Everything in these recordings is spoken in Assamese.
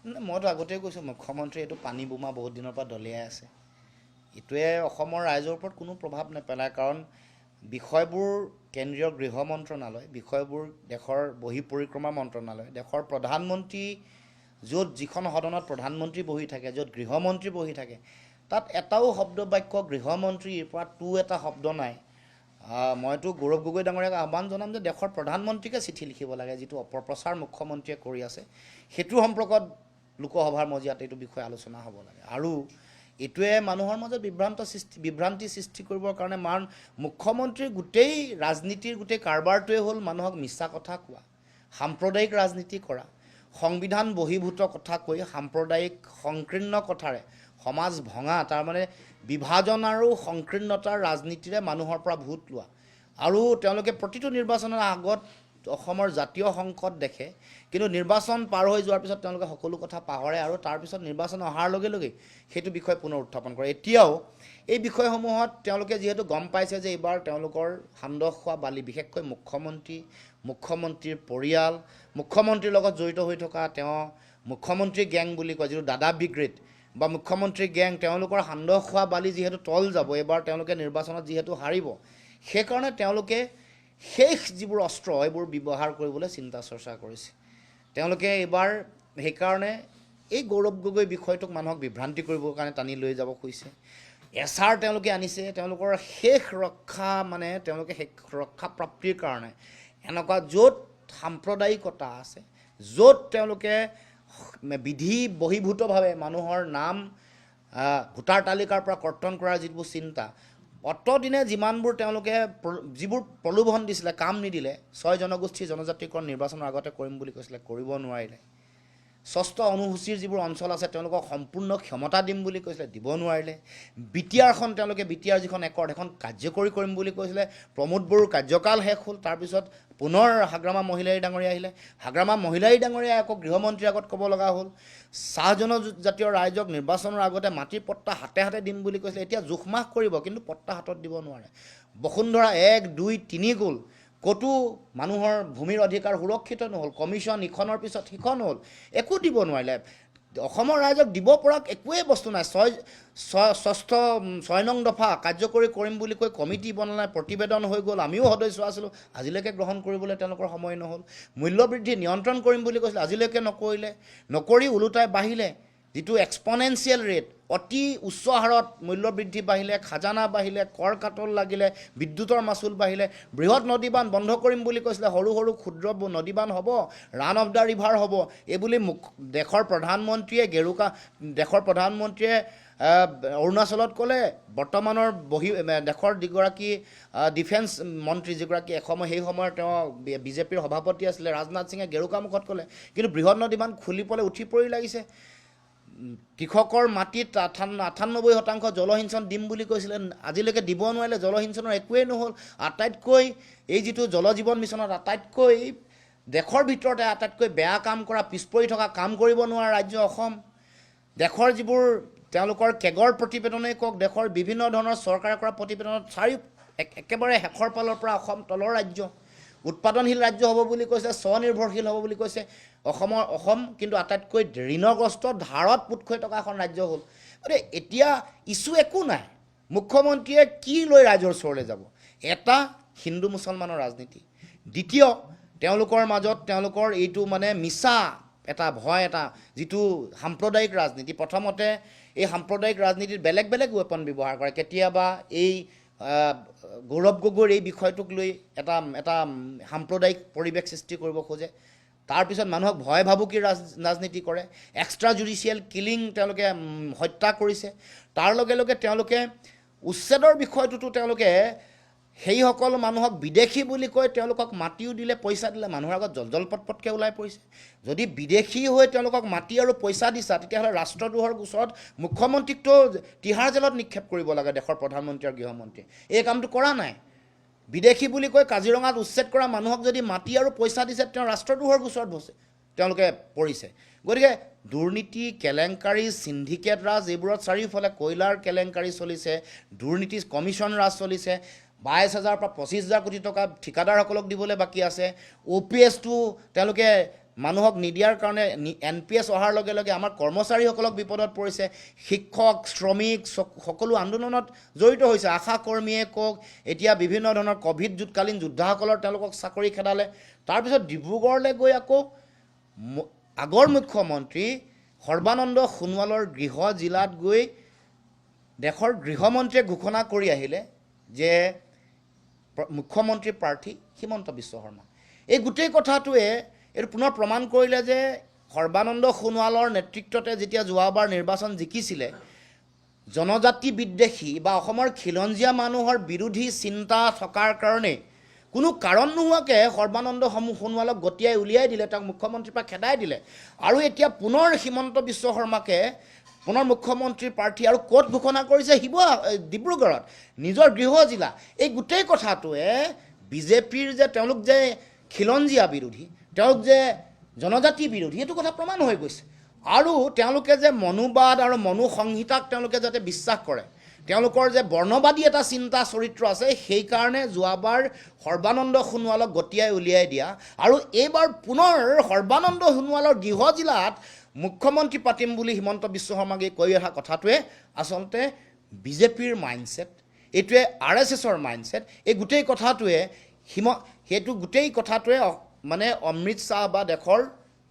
মইতো আগতেই কৈছোঁ মুখ্যমন্ত্ৰী এইটো পানী বোমা বহুত দিনৰ পৰা দলিয়াই আছে। এইটোৱে অসমৰ ৰাইজৰ ওপৰত কোনো প্ৰভাৱ নেপেলায়, কাৰণ বিষয়বোৰ কেন্দ্ৰীয় গৃহ মন্ত্ৰণালয়, বিষয়বোৰ দেশৰ বহি পৰিক্ৰমা মন্ত্ৰণালয়, দেশৰ প্ৰধানমন্ত্ৰী য'ত যিখন সদনত প্ৰধানমন্ত্ৰী বহি থাকে, য'ত গৃহমন্ত্ৰী বহি থাকে, তাত এটাও শব্দ বাক্য গৃহমন্ত্ৰীৰ পৰা এটা শব্দ নাই। মইতো গৌৰৱ গগৈ ডাঙৰীয়াক আহ্বান জনাম যে দেশৰ প্ৰধানমন্ত্ৰীকে চিঠি লিখিব লাগে, যিটো অপপ্ৰচাৰ মুখ্যমন্ত্ৰীয়ে কৰি আছে সেইটোৰ সম্পৰ্কত লোকসভাৰ মজিয়াত এইটো বিষয়ে আলোচনা হ'ব লাগে। আৰু এইটোৱে মানুহৰ মাজত বিভ্ৰান্তি সৃষ্টি কৰিবৰ কাৰণে মুখ্যমন্ত্ৰীৰ গোটেই ৰাজনীতিৰ গোটেই কাৰবাৰটোৱে হ'ল মানুহক মিছা কথা কোৱা, সাম্প্ৰদায়িক ৰাজনীতি কৰা, সংবিধান বহিৰ্ভূত কথা কৈ সাম্প্ৰদায়িক সংকীৰ্ণ কথাৰে সমাজ ভঙা, তাৰমানে বিভাজন আৰু সংকীৰ্ণতাৰ ৰাজনীতিৰে মানুহৰ পৰা ভোট লোৱা। আৰু তেওঁলোকে প্ৰতিটো নিৰ্বাচনৰ আগত অসমৰ জাতীয় সংকট দেখে, কিন্তু নিৰ্বাচন পাৰ হৈ যোৱাৰ পিছত তেওঁলোকে সকলো কথা পাহৰে আৰু তাৰপিছত নিৰ্বাচন অহাৰ লগে লগেই সেইটো বিষয় পুনৰ উত্থাপন কৰে। এতিয়াও এই বিষয়সমূহত তেওঁলোকে যিহেতু গম পাইছে যে এইবাৰ তেওঁলোকৰ সান্দহ খোৱা বালি, বিশেষকৈ মুখ্যমন্ত্ৰীৰ পৰিয়াল, মুখ্যমন্ত্ৰীৰ লগত জড়িত হৈ থকা মুখ্যমন্ত্ৰী গেং বুলি কয়, যিটো দাদা ব্ৰিগেড বা মুখ্যমন্ত্ৰী গেং, তেওঁলোকৰ সান্দহ খোৱা বালি যিহেতু তল যাব, এইবাৰ তেওঁলোকে নিৰ্বাচনত যিহেতু হাৰিব, সেইকাৰণে তেওঁলোকে শেষ যিবোৰ অস্ত্ৰ এইবোৰ ব্যৱহাৰ কৰিবলৈ চিন্তা চৰ্চা কৰিছে। তেওঁলোকে এইবাৰ সেইকাৰণে এই গৌৰৱ গগৈ বিষয়টোক মানুহক বিভ্ৰান্তি কৰিবৰ কাৰণে টানি লৈ যাব খুজিছে। এছাৰ তেওঁলোকে আনিছে তেওঁলোকৰ শেষ ৰক্ষা, মানে তেওঁলোকে শেষ ৰক্ষা প্ৰাপ্তিৰ কাৰণে এনেকুৱা য'ত সাম্প্ৰদায়িকতা আছে, য'ত তেওঁলোকে বিধি বহিৰ্ভূতভাৱে মানুহৰ নাম ভোটাৰ তালিকাৰ পৰা কৰ্তন কৰাৰ যিবোৰ চিন্তা, অতদিনে যিমানবোৰ তেওঁলোকে যিবোৰ প্ৰলোভন দিছিলে, কাম নিদিলে, 6 জনগোষ্ঠী জনজাতিকৰণ নিৰ্বাচনৰ আগতে কৰিম বুলি কৈছিলে, কৰিব নোৱাৰিলে। 6ষ্ঠ অনুসূচীৰ যিবোৰ অঞ্চল আছে তেওঁলোকক সম্পূৰ্ণ ক্ষমতা দিম বুলি কৈছিলে, দিব নোৱাৰিলে। বিটিআৰখন তেওঁলোকে বিটিআৰ যিখন একৰ্ড সেইখন কাৰ্যকৰী কৰিম বুলি কৈছিলে, প্ৰমোদ বড়োৰ কাৰ্যকাল শেষ হ'ল, তাৰপিছত পুনৰ হাগ্ৰামা মহিলাই ডাঙৰীয়া আহিলে, হাগ্ৰামা মহিলাই ডাঙৰীয়াই আকৌ গৃহমন্ত্ৰীৰ আগত ক'ব লগা হ'ল, চাহ জনজাতীয় ৰাইজক নিৰ্বাচনৰ আগতে মাটিৰ পট্টা হাতে হাতে দিম বুলি কৈছিলে, এতিয়া জোখমাখ কৰিব কিন্তু পট্টা হাতত দিব নোৱাৰে। বসুন্ধৰা 1, 2, 3 গ'ল, ক'তো মানুহৰ ভূমিৰ অধিকাৰ সুৰক্ষিত নহ'ল, কমিশ্যন ইখনৰ পিছত সিখন হ'ল, একো দিব নোৱাৰিলে। অসমৰ ৰাইজক দিব পৰা একোৱেই বস্তু নাই। 6 নং দফা কাৰ্যকৰী কৰিম বুলি কৈ কমিটি বনালে, প্ৰতিবেদন হৈ গ'ল, আমিও সদস্য আছিলোঁ, আজিলৈকে গ্ৰহণ কৰিবলৈ তেওঁলোকৰ সময় নহ'ল। মূল্যবৃদ্ধি নিয়ন্ত্ৰণ কৰিম বুলি কৈছিলে, আজিলৈকে নকৰি ওলোটাই বাঢ়িলে। যিটো এক্সপনেনচিয়েল ৰেট, অতি উচ্চ হাৰত মূল্যবৃদ্ধি বাঢ়িলে, খাজানা বাঢ়িলে, কৰ কাটল লাগিলে, বিদ্যুতৰ মাচুল বাঢ়িলে, বৃহৎ নদীবান্ধ বন্ধ কৰিম বুলি কৈছিলে, সৰু সৰু ক্ষুদ্ৰ নদীবান্ধ হ'ব, ৰান অফ দ্য ৰিভাৰ হ'ব, এইবুলি দেশৰ প্ৰধানমন্ত্ৰীয়ে অৰুণাচলত ক'লে। বৰ্তমানৰ দেশৰ যিগৰাকী ডিফেন্স মন্ত্ৰী, যিগৰাকী সেই সময়ত তেওঁ বিজেপিৰ সভাপতি আছিলে, ৰাজনাথ সিঙে গেৰুকামুখত ক'লে, কিন্তু বৃহৎ নদীবান্ধ খুলি পেলাই উঠি পৰি লাগিছে। কৃষকৰ মাটিত 98% জলসিঞ্চন দিম বুলি কৈছিলে, আজিলৈকে দিব নোৱাৰিলে, জলসিঞ্চনৰ একোৱেই নহ'ল। আটাইতকৈ এই যিটো জল জীৱন মিছনত আটাইতকৈ দেশৰ ভিতৰতে আটাইতকৈ বেয়া কাম কৰা, পিছ পৰি থকা, কাম কৰিব নোৱাৰা ৰাজ্য অসম। দেশৰ যিবোৰ তেওঁলোকৰ কেগৰ প্ৰতিবেদনেই কওক, দেশৰ বিভিন্ন ধৰণৰ চৰকাৰে কৰা প্ৰতিবেদনত একেবাৰে শেষৰ ফালৰ পৰা অসম তলৰ ৰাজ্য, উৎপাদনশীল ৰাজ্য হ'ব বুলি কৈছে, স্বনিৰ্ভৰশীল হ'ব বুলি কৈছে। অসম কিন্তু আটাইতকৈ ঋণগ্ৰস্ত, ধাৰত পোত খাই থকা এখন ৰাজ্য হ'ল। গতিকে এতিয়া ইছ্যু একো নাই, মুখ্যমন্ত্ৰীয়ে কি লৈ ৰাইজৰ ওচৰলৈ যাব? এটা হিন্দু মুছলমানৰ ৰাজনীতি, দ্বিতীয় তেওঁলোকৰ মাজত তেওঁলোকৰ এইটো মানে মিছা এটা ভয়, এটা যিটো সাম্প্ৰদায়িক ৰাজনীতি। প্ৰথমতে এই সাম্প্ৰদায়িক ৰাজনীতিত বেলেগ বেলেগ ৱেপন ব্যৱহাৰ কৰে। কেতিয়াবা এই গৌৰৱ গগৈৰ এই বিষয়টোক লৈ এটা সাম্প্ৰদায়িক পৰিৱেশ সৃষ্টি কৰিব খোজে, তাৰপিছত মানুহক ভয় ভাবুকিৰ ৰাজনীতি কৰে, এক্সট্ৰা জুডিচিয়েল কিলিং তেওঁলোকে হত্যা কৰিছে। তাৰ লগে লগে তেওঁলোকে উচ্ছেদৰ বিষয়টোতো তেওঁলোকে সেইসকল মানুহক বিদেশী বুলি কৈ তেওঁলোকক মাটিও দিলে, পইচা দিলে, মানুহৰ আগত জলপটপটকৈ ওলাই পৰিছে। যদি বিদেশী হৈ তেওঁলোকক মাটি আৰু পইচা দিছা, তেতিয়াহ'লে ৰাষ্ট্ৰদ্ৰোহৰ গোচৰত মুখ্যমন্ত্ৰীকতো তিহাৰ জেলত নিক্ষেপ কৰিব লাগে দেশৰ প্ৰধানমন্ত্ৰী আৰু গৃহমন্ত্ৰীয়ে। এই কামটো কৰা নাই। বিদেশী বুলি কৈ কাজিৰঙাত উচ্ছেদ কৰা মানুহক যদি মাটি আৰু পইচা দিছে, তেওঁ ৰাষ্ট্ৰদ্ৰোহৰ গোচৰত তেওঁলোকে পৰিছে। গতিকে দুৰ্নীতি, কেলেংকাৰী, সিন্ডিকেট ৰাজ, এইবোৰত চাৰিওফালে কয়লাৰ কেলেংকাৰী চলিছে, দুৰ্নীতি কমিশ্যন ৰাজ চলিছে, 22,000 পৰা 25,000 কোটি টকা ঠিকাদাৰসকলক দিবলৈ বাকী আছে। OPS টো তেওঁলোকে মানুহক নিদিয়াৰ কাৰণে NPS অহাৰ লগে লগে আমাৰ কৰ্মচাৰীসকলক বিপদত পৰিছে, শিক্ষক শ্ৰমিক সকলো আন্দোলনত জড়িত হৈছে, আশা কৰ্মীয়ে কওক, এতিয়া বিভিন্ন ধৰণৰ ক'ভিড যুদ্ধকালীন যোদ্ধাসকলৰ তেওঁলোকক চাকৰি খেদালে। তাৰপিছত ডিব্ৰুগড়লৈ গৈ আকৌ আগৰ মুখ্যমন্ত্ৰী সৰ্বানন্দ সোণোৱালৰ গৃহ জিলাত গৈ দেশৰ গৃহমন্ত্ৰীয়ে ঘোষণা কৰি আহিলে যে মুখ্যমন্ত্ৰী প্ৰাৰ্থী হিমন্ত বিশ্ব শৰ্মা। এই গোটেই কথাটোৱে এইটো পুনৰ প্ৰমাণ কৰিলে যে সৰ্বানন্দ সোণোৱালৰ নেতৃত্বতে যেতিয়া যোৱাবাৰ নিৰ্বাচন জিকিছিলে, জনজাতি বিদ্বেষী বা অসমৰ খিলঞ্জীয়া মানুহৰ বিৰোধী চিন্তা থকাৰ কাৰণে কোনো কাৰণ নোহোৱাকৈ সৰ্বানন্দ সোণোৱালক গতিয়াই উলিয়াই দিলে, তেওঁক মুখ্যমন্ত্ৰীৰ পৰা খেদাই দিলে। আৰু এতিয়া পুনৰ হিমন্ত বিশ্ব শৰ্মাকে পুনৰ মুখ্যমন্ত্ৰীৰ প্ৰাৰ্থী আৰু ক'ত ঘোষণা কৰিছে? ডিব্ৰুগড়ত, নিজৰ গৃহ জিলা। এই গোটেই কথাটোৱে বিজেপিৰ যে তেওঁলোক যে খিলঞ্জীয়া বিৰোধী, তেওঁলোক যে জনজাতি বিৰোধী, এইটো কথা প্ৰমাণ হৈ গৈছে। আৰু তেওঁলোকে যে মনুবাদ আৰু মনুসংহিতাক তেওঁলোকে যাতে বিশ্বাস কৰে, তেওঁলোকৰ যে বৰ্ণবাদী এটা চিন্তা চৰিত্ৰ আছে, সেইকাৰণে যোৱাবাৰ সৰ্বানন্দ সোণোৱালক গতিয়াই উলিয়াই দিয়া আৰু এইবাৰ পুনৰ সৰ্বানন্দ সোণোৱালৰ গৃহ জিলাত মুখ্যমন্ত্ৰী পাতিম বুলি হিমন্ত বিশ্ব শৰ্মাকে কৈ অহা কথাটোৱে আচলতে বিজেপিৰ মাইণ্ডছেট, এইটোৱে RSSৰ মাইণ্ডছেট। এই গোটেই কথাটোৱে সেইটো গোটেই কথাটোৱে মানে অমৃত শ্বাহ বা দেশৰ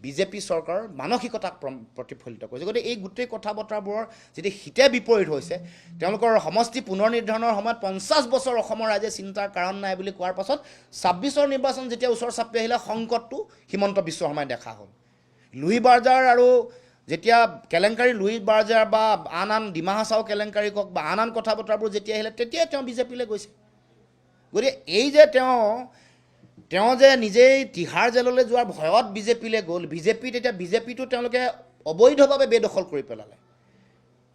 বিজেপি চৰকাৰৰ মানসিকতাক প্ৰতিফলিত কৰিছে। গতিকে এই গোটেই কথা বতৰাবোৰৰ যেতিয়া হিতে বিপৰীত হৈছে, তেওঁলোকৰ সমষ্টি পুনৰ নিৰ্ধাৰণৰ সময়ত 50 বছৰ অসমৰ ৰাইজে চিন্তাৰ কাৰণ নাই বুলি কোৱাৰ পাছত 26ৰ নিৰ্বাচন যেতিয়া ওচৰ চাপি আহিলে, সংকটটো হিমন্ত বিশ্ব শৰ্মাই দেখা হ'ল। লুই বাৰ্জাৰ আৰু যেতিয়া কেলেংকাৰী লুই বাৰ্জাৰ বা আন ডিমা হাছাও কেলেংকাৰী কওক বা আন কথা বতৰাবোৰ যেতিয়া আহিলে, তেতিয়াই তেওঁ বিজেপিলৈ গৈছে। গতিকে এই যে তেওঁ যে নিজেই তিহাৰ জেললৈ যোৱাৰ ভয়ত বিজেপিলৈ গ'ল, বিজেপিটো তেওঁলোকে অবৈধভাৱে বেদখল কৰি পেলালে।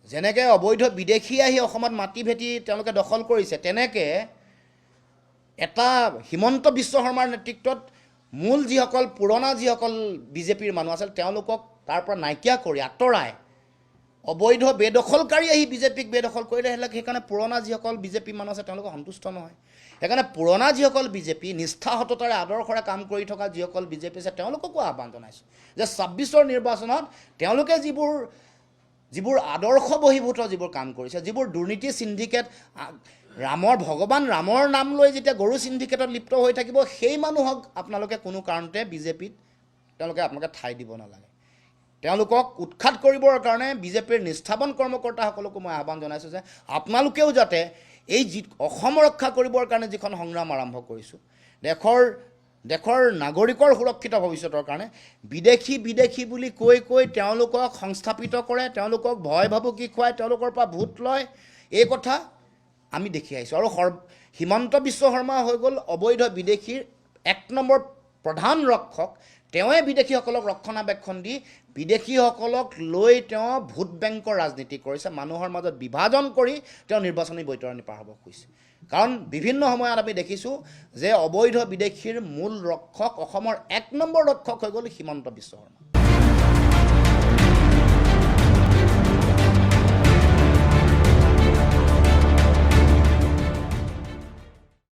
যেনেকৈ অবৈধ বিদেশী আহি অসমত মাটি ভেটি তেওঁলোকে দখল কৰিছে, তেনেকৈ এটা হিমন্ত বিশ্ব শৰ্মাৰ নেতৃত্বত মূল যিসকল পুৰণা যিসকল বিজেপিৰ মানুহ আছিল, তেওঁলোকক তাৰ পৰা নাইকিয়া কৰি আঁতৰাই অবৈধ বেদখলকাৰী আহি বিজেপিক বেদখল কৰিলে। সেইকাৰণে পুৰণা যিসকল বিজেপি মানুহ আছে তেওঁলোকে সন্তুষ্ট নহয়। সেইকাৰণে পুৰণা যিসকল বিজেপি নিষ্ঠা সততাৰে আদৰ্শৰে কাম কৰি থকা যিসকল বিজেপি আছে, তেওঁলোককো আহ্বান জনাইছোঁ যে 26ৰ নিৰ্বাচনত তেওঁলোকে যিবোৰ আদৰ্শ বহিভূত যিবোৰ কাম কৰিছে, যিবোৰ দুৰ্নীতি চিণ্ডিকেট, ভগৱান ৰামৰ নাম লৈ যেতিয়া গৰু চিণ্ডিকেটত লিপ্ত হৈ থাকিব, সেই মানুহক আপোনালোকে কোনো কাৰণতে বিজেপিত আপোনালোকে ঠাই দিব নালাগে। তেওঁলোকক উৎখাত কৰিবৰ কাৰণে বিজেপিৰ নিষ্ঠাৱান কৰ্মকৰ্তাসকলকো মই আহ্বান জনাইছোঁ যে আপোনালোকেও যাতে এই অসম ৰক্ষা কৰিবৰ কাৰণে যিখন সংগ্ৰাম আৰম্ভ কৰিছোঁ, দেশৰ নাগৰিকৰ সুৰক্ষিত ভৱিষ্যতৰ কাৰণে বিদেশী বুলি কৈ তেওঁলোকক সংস্থাপিত কৰে, তেওঁলোকক ভয় ভাবুকি খুৱাই তেওঁলোকৰ পৰা ভোট লয়, এই কথা আমি দেখি আহিছোঁ। আৰু হিমন্ত বিশ্ব শৰ্মা হৈ গ'ল অবৈধ বিদেশীৰ 1 নম্বৰ প্ৰধান ৰক্ষক। তেওঁৱে বিদেশীসকলক ৰক্ষণাবেক্ষণ দি বিদেশীসকলক লৈ তেওঁ ভোট বেংকৰ ৰাজনীতি কৰিছে, মানুহৰ মাজত বিভাজন কৰি তেওঁ নিৰ্বাচনী বৈতৰণি পাৰ হ'ব খুজিছে। কাৰণ বিভিন্ন সময়ত আমি দেখিছোঁ যে অবৈধ বিদেশীৰ মূল ৰক্ষক, অসমৰ 1 নম্বৰ ৰক্ষক হৈ গ'ল হিমন্ত বিশ্ব শৰ্মা।